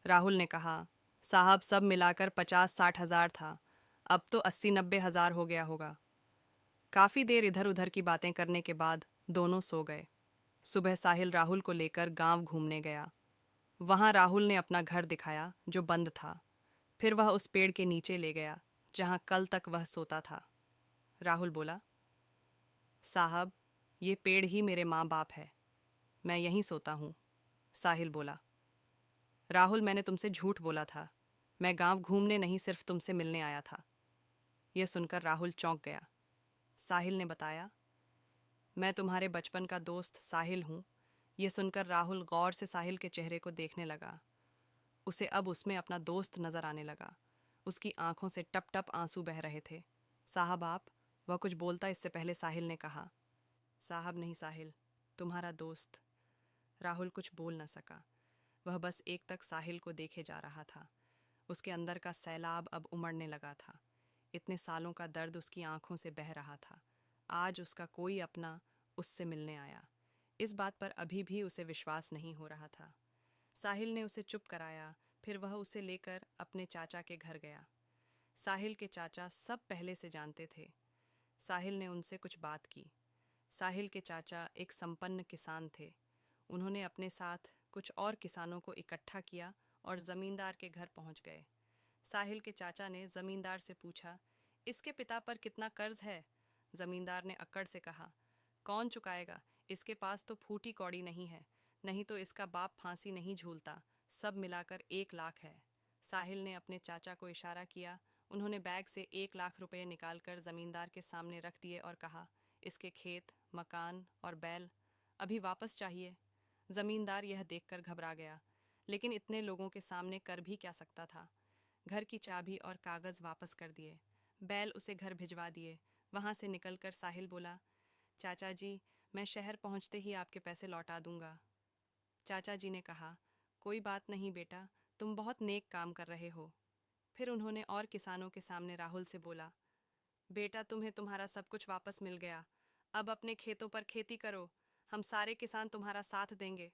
राहुल ने कहा, साहब सब मिलाकर 50-60 हज़ार था। अब तो 80-90 हज़ार हो गया होगा। काफी देर इधर उधर की बातें करने के बाद दोनों सो गए। सुबह साहिल राहुल को लेकर गांव घूमने गया। वहां राहुल ने अपना घर दिखाया जो बंद था। फिर वह उस पेड़ के नीचे ले गया जहां कल तक वह सोता था। राहुल बोला, साहब, ये पेड़ ही मेरे माँ बाप है। मैं यहीं सोता हूँ। साहिल बोला, राहुल, मैंने तुमसे झूठ बोला था। मैं गांव घूमने नहीं, सिर्फ तुमसे मिलने आया था। यह सुनकर राहुल चौंक गया। साहिल ने बताया, मैं तुम्हारे बचपन का दोस्त साहिल हूँ। यह सुनकर राहुल गौर से साहिल के चेहरे को देखने लगा। उसे अब उसमें अपना दोस्त नजर आने लगा। उसकी आंखों से टप टप आंसू बह रहे थे। साहब आप, वह कुछ बोलता इससे पहले साहिल ने कहा, साहब नहीं साहिल, तुम्हारा दोस्त। राहुल कुछ बोल न सका। वह बस एक तक साहिल को देखे जा रहा था। उसके अंदर का सैलाब अब उमड़ने लगा था। इतने सालों का दर्द उसकी आंखों से बह रहा था। आज उसका कोई अपना उससे मिलने आया। इस बात पर अभी भी उसे विश्वास नहीं हो रहा था। साहिल ने उसे चुप कराया। फिर वह उसे लेकर अपने चाचा के घर गया। साहिल के चाचा सब पहले से जानते थे। साहिल ने उनसे कुछ बात की। साहिल के चाचा एक संपन्न किसान थे। उन्होंने अपने साथ कुछ और किसानों को इकट्ठा किया और जमींदार के घर पहुंच गए। साहिल के चाचा ने जमींदार से पूछा, इसके पिता पर कितना कर्ज है? जमींदार ने अक्कड़ से कहा, कौन चुकाएगा? इसके पास तो फूटी कौड़ी नहीं है, नहीं तो इसका बाप फांसी नहीं झूलता। सब मिलाकर 1 लाख है। साहिल ने अपने चाचा को इशारा किया। उन्होंने बैग से 1 लाख रुपए निकालकर जमींदार के सामने रख दिए और कहा, इसके खेत, मकान और बैल अभी वापस चाहिए। जमींदार यह देखकर घबरा गया, लेकिन इतने लोगों के सामने कर भी क्या सकता था। घर की चाबी और कागज़ वापस कर दिए। बैल उसे घर भिजवा दिए। वहाँ से निकलकर साहिल बोला, चाचा जी, मैं शहर पहुँचते ही आपके पैसे लौटा दूंगा। चाचा जी ने कहा, कोई बात नहीं बेटा, तुम बहुत नेक काम कर रहे हो। फिर उन्होंने और किसानों के सामने राहुल से बोला, बेटा, तुम्हें तुम्हारा सब कुछ वापस मिल गया। अब अपने खेतों पर खेती करो। हम सारे किसान तुम्हारा साथ देंगे।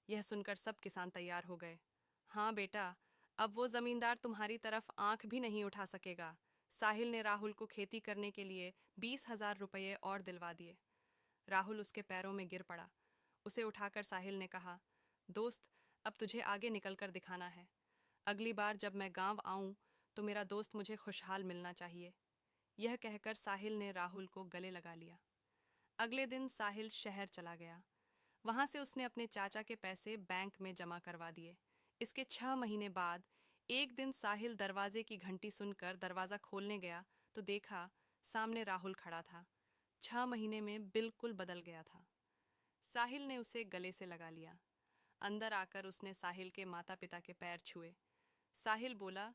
यह सुनकर सब किसान तैयार हो गए। हाँ बेटा, अब वो जमींदार तुम्हारी तरफ आंख भी नहीं उठा सकेगा। साहिल ने राहुल को खेती करने के लिए 20,000 रुपये और दिलवा दिए। राहुल उसके पैरों में गिर पड़ा। उसे उठाकर साहिल ने कहा, दोस्त, अब तुझे आगे निकलकर दिखाना है। अगली बार जब मैं गांव आऊं तो मेरा दोस्त मुझे खुशहाल मिलना चाहिए। यह कहकर साहिल ने राहुल को गले लगा लिया। अगले दिन साहिल शहर चला गया। वहां से उसने अपने चाचा के पैसे बैंक में जमा करवा दिए। इसके 6 महीने बाद एक दिन साहिल दरवाजे की घंटी सुनकर दरवाजा खोलने गया तो देखा सामने राहुल खड़ा था। 6 महीने में बिल्कुल बदल गया था। साहिल ने उसे गले से लगा लिया। अंदर आकर उसने साहिल के माता पिता के पैर छुए। साहिल बोला,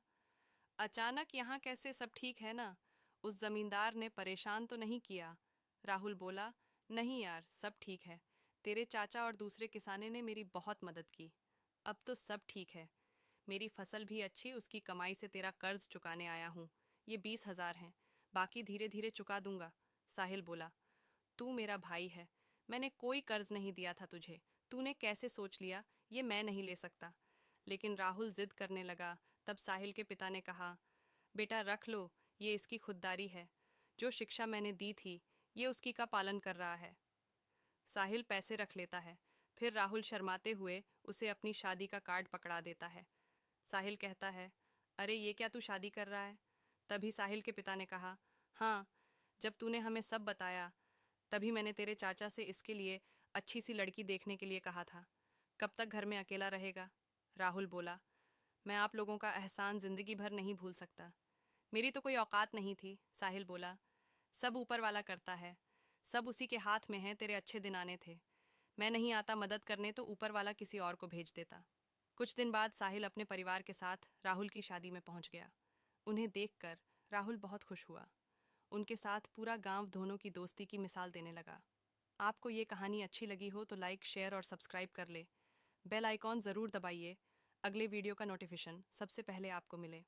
अचानक यहाँ कैसे? सब ठीक है ना? उस जमींदार ने परेशान तो नहीं किया? राहुल बोला, नहीं यार, सब ठीक है। तेरे चाचा और दूसरे किसाने ने मेरी बहुत मदद की। अब तो सब ठीक है। मेरी फसल भी अच्छी, उसकी कमाई से तेरा कर्ज चुकाने आया हूँ। ये 20,000 हैं, बाकी धीरे धीरे चुका दूंगा। साहिल बोला, तू मेरा भाई है। मैंने कोई कर्ज नहीं दिया था तुझे। तूने कैसे सोच लिया ये मैं नहीं ले सकता? लेकिन राहुल जिद करने लगा। तब साहिल के पिता ने कहा, बेटा रख लो, ये इसकी खुददारी है। जो शिक्षा मैंने दी थी ये उसकी का पालन कर रहा है। साहिल पैसे रख लेता है। फिर राहुल शर्माते हुए उसे अपनी शादी का कार्ड पकड़ा देता है। साहिल कहता है, अरे ये क्या तू शादी कर रहा है? तभी साहिल के पिता ने कहा, हाँ, जब तूने हमें सब बताया तभी मैंने तेरे चाचा से इसके लिए अच्छी सी लड़की देखने के लिए कहा था। कब तक घर में अकेला रहेगा? राहुल बोला, मैं आप लोगों का एहसान जिंदगी भर नहीं भूल सकता। मेरी तो कोई औकात नहीं थी। साहिल बोला, सब ऊपर वाला करता है। सब उसी के हाथ में है। तेरे अच्छे दिन आने थे। मैं नहीं आता मदद करने तो ऊपर वाला किसी और को भेज देता। कुछ दिन बाद साहिल अपने परिवार के साथ राहुल की शादी में पहुंच गया। उन्हें देखकर राहुल बहुत खुश हुआ। उनके साथ पूरा गांव दोनों की दोस्ती की मिसाल देने लगा। आपको ये कहानी अच्छी लगी हो तो लाइक, शेयर और सब्सक्राइब कर ले। बेल आइकॉन ज़रूर दबाइए, अगले वीडियो का नोटिफिकेशन सबसे पहले आपको मिले।